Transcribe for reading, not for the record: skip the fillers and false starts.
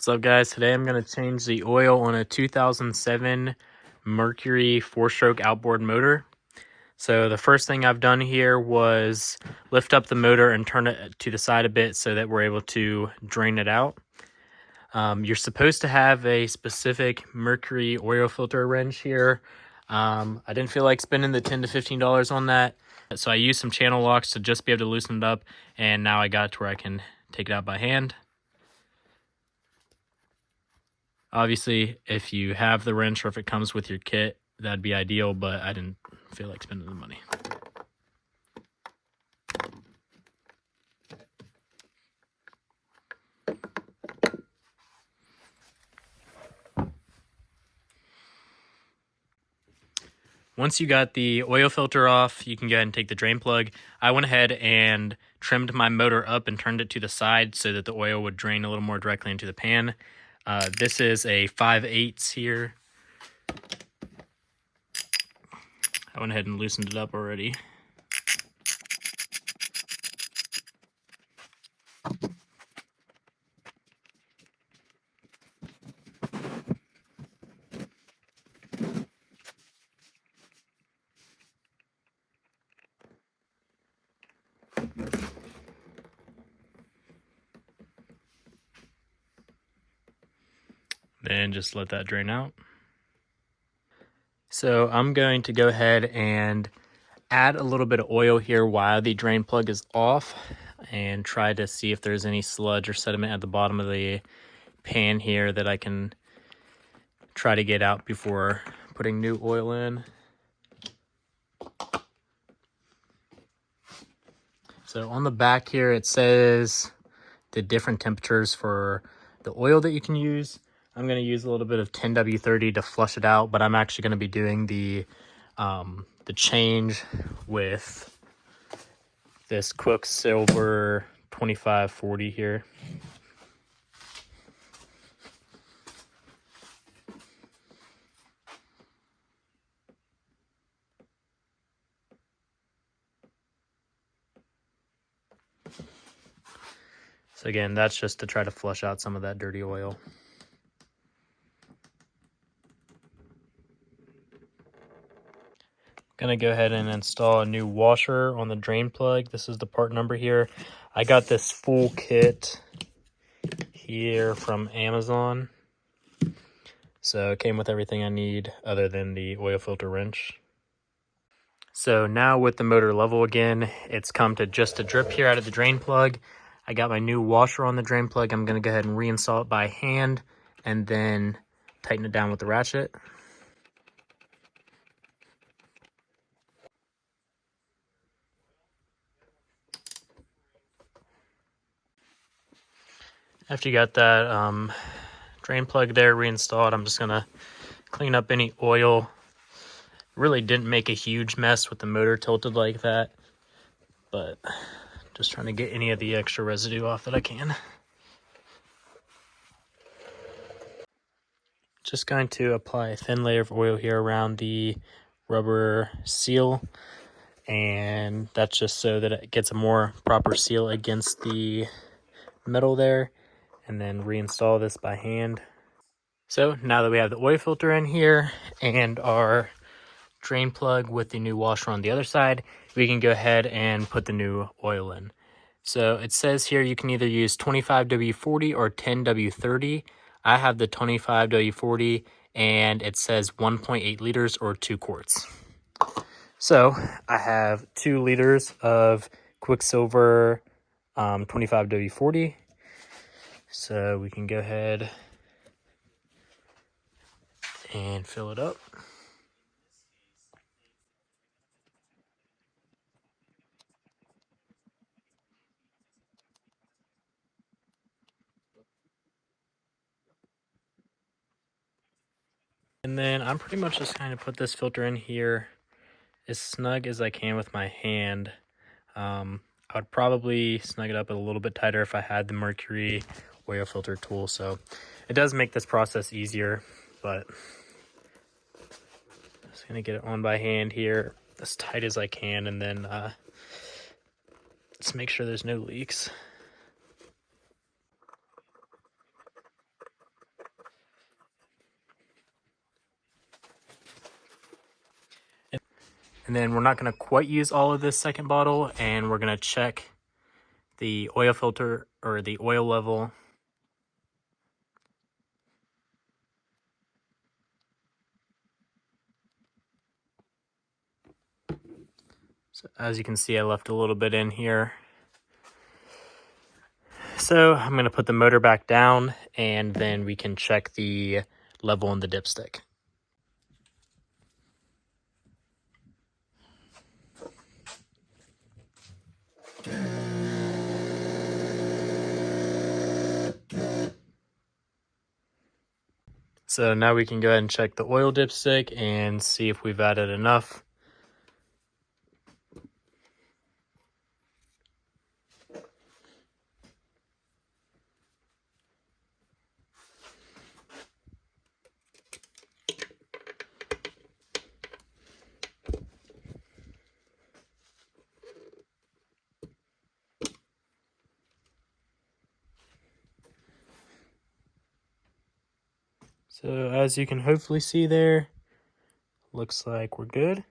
What's up, guys? Today I'm going to change the oil on a 2007 Mercury 4-stroke outboard motor. So the first thing I've done here was lift up the motor and turn it to the side a bit so that we're able to drain it out. You're supposed to have a specific Mercury oil filter wrench here. I didn't feel like spending the $10 to $15 on that, so I used some channel locks to just be able to loosen it up, and now I got it to where I can take it out by hand. Obviously, if you have the wrench or if it comes with your kit, that'd be ideal, but I didn't feel like spending the money. Once you got the oil filter off, you can go ahead and take the drain plug. I went ahead and trimmed my motor up and turned it to the side so that the oil would drain a little more directly into the pan. This is a 5/8 here. I went ahead and loosened it up already. Then just let that drain out. So I'm going to go ahead and add a little bit of oil here while the drain plug is off and try to see if there's any sludge or sediment at the bottom of the pan here that I can try to get out before putting new oil in. So on the back here it says the different temperatures for the oil that you can use. I'm going to use a little bit of 10W30 to flush it out, but I'm actually going to be doing the change with this Quicksilver 2540 here. So again, that's just to try to flush out some of that dirty oil. Gonna go ahead and install a new washer on the drain plug. This is the part number here. I got this full kit here from Amazon. So it came with everything I need other than the oil filter wrench. So now with the motor level again, it's come to just a drip here out of the drain plug. I got my new washer on the drain plug. I'm going to go ahead and reinstall it by hand and then tighten it down with the ratchet. After you got that drain plug there reinstalled, I'm just going to clean up any oil. Really didn't make a huge mess with the motor tilted like that, but just trying to get any of the extra residue off that I can. Just going to apply a thin layer of oil here around the rubber seal, and that's just so that it gets a more proper seal against the metal there, and then reinstall this by hand. So now that we have the oil filter in here and our drain plug with the new washer on the other side, we can go ahead and put the new oil in. So it says here you can either use 25W40 or 10W30. I have the 25W40 and it says 1.8 liters or 2 quarts. So I have 2 liters of Quicksilver 25W40. So we can go ahead and fill it up. And then I'm pretty much just kind of put this filter in here as snug as I can with my hand. I would probably snug it up a little bit tighter if I had the Mercury oil filter tool. So it does make this process easier, but I'm just gonna get it on by hand here as tight as I can, and then let's make sure there's no leaks. And then we're not going to quite use all of this second bottle, and we're going to check the oil filter or the oil level. So as you can see, I left a little bit in here. So I'm going to put the motor back down, and then we can check the level in the dipstick. So now we can go ahead and check the oil dipstick and see if we've added enough. So as you can hopefully see there, looks like we're good.